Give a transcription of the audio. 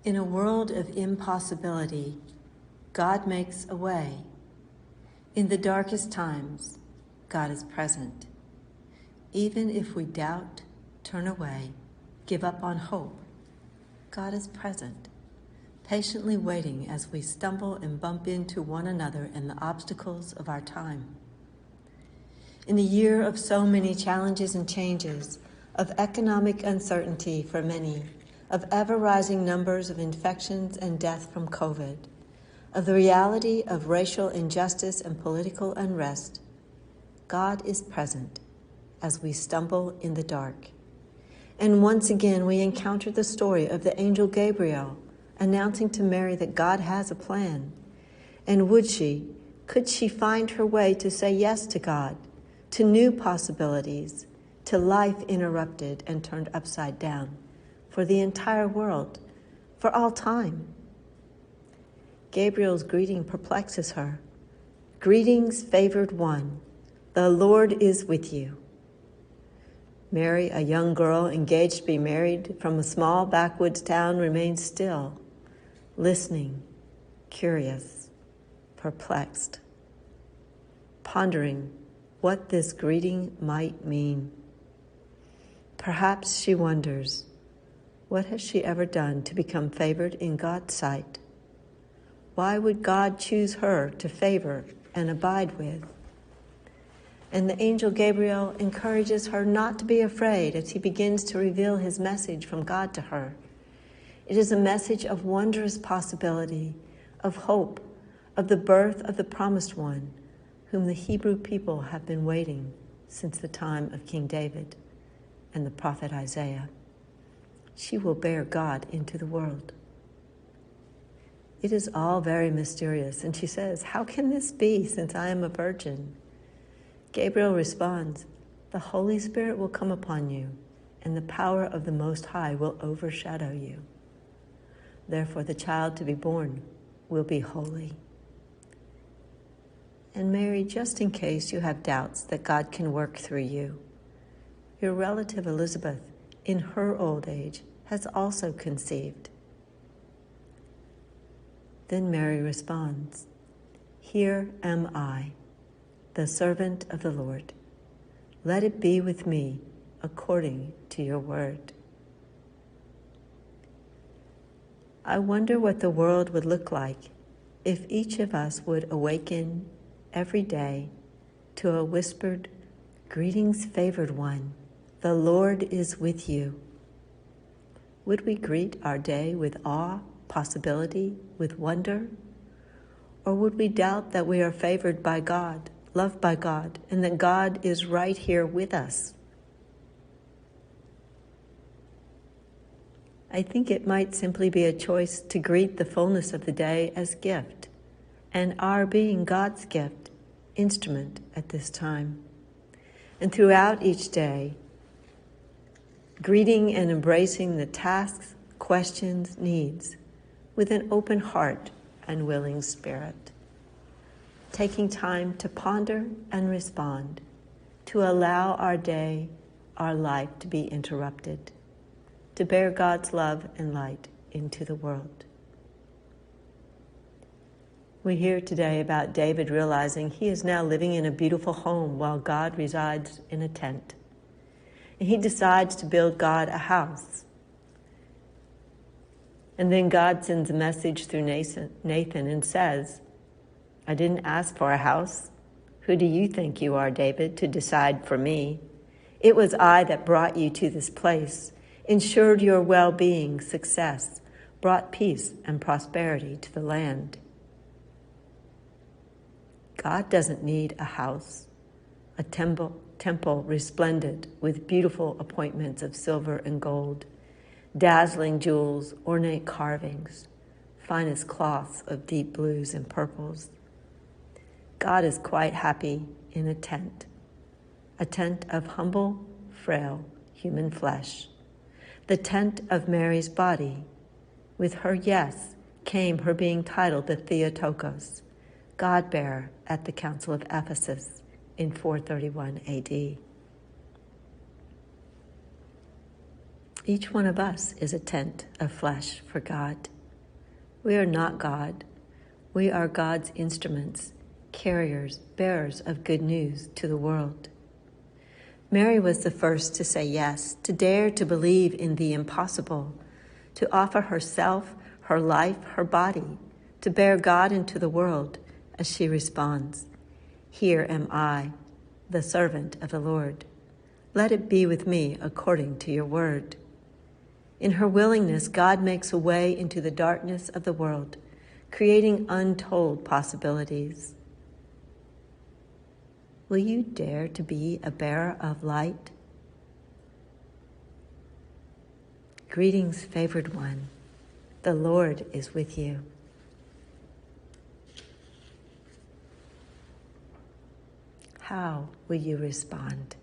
In a world of impossibility, God makes a way. In the darkest times, God is present. Even if we doubt, turn away, give up on hope, God is present, patiently waiting as we stumble and bump into one another in the obstacles of our time. In a year of so many challenges and changes, of economic uncertainty for many, of ever-rising numbers of infections and death from COVID, of the reality of racial injustice and political unrest, God is present as we stumble in the dark. And once again, we encounter the story of the angel Gabriel announcing to Mary that God has a plan. And could she find her way to say yes to God, to new possibilities, to life interrupted and turned upside down, for the entire world, for all time? Gabriel's greeting perplexes her. Greetings, favored one, the Lord is with you. Mary, a young girl engaged to be married from a small backwoods town, remains still, listening, curious, perplexed, pondering what this greeting might mean. Perhaps she wonders, what has she ever done to become favored in God's sight? Why would God choose her to favor and abide with? And the angel Gabriel encourages her not to be afraid as he begins to reveal his message from God to her. It is a message of wondrous possibility, of hope, of the birth of the promised one, whom the Hebrew people have been waiting since the time of King David and the prophet Isaiah. She will bear God into the world. It is all very mysterious, and she says, "How can this be, since I am a virgin?" Gabriel responds, "The Holy Spirit will come upon you, and the power of the Most High will overshadow you. Therefore, the child to be born will be holy." And Mary, just in case you have doubts that God can work through you, your relative Elizabeth, in her old age, has also conceived. Then Mary responds, "Here am I, the servant of the Lord. Let it be with me according to your word." I wonder what the world would look like if each of us would awaken every day to a whispered, "Greetings, favored one, the Lord is with you." Would we greet our day with awe, possibility, with wonder? Or would we doubt that we are favored by God, loved by God, and that God is right here with us? I think it might simply be a choice to greet the fullness of the day as gift, and our being God's gift, instrument at this time. And throughout each day, greeting and embracing the tasks, questions, needs, with an open heart and willing spirit. Taking time to ponder and respond, to allow our day, our life to be interrupted, to bear God's love and light into the world. We hear today about David realizing he is now living in a beautiful home while God resides in a tent. And he decides to build God a house. And then God sends a message through Nathan and says, "I didn't ask for a house. Who do you think you are, David, to decide for me? It was I that brought you to this place, ensured your well-being, success, brought peace and prosperity to the land." God doesn't need a house, a temple resplendent with beautiful appointments of silver and gold, dazzling jewels, ornate carvings, finest cloths of deep blues and purples. God is quite happy in a tent of humble, frail human flesh, the tent of Mary's body. With her yes came her being titled the Theotokos, God-bearer at the Council of Ephesus in 431 AD. Each one of us is a tent of flesh for God. We are not God. We are God's instruments, carriers, bearers of good news to the world. Mary was the first to say yes, to dare to believe in the impossible, to offer herself, her life, her body, to bear God into the world as she responds, "Here am I, the servant of the Lord. Let it be with me according to your word." In her willingness, God makes a way into the darkness of the world, creating untold possibilities. Will you dare to be a bearer of light? Greetings, favored one. The Lord is with you. How will you respond?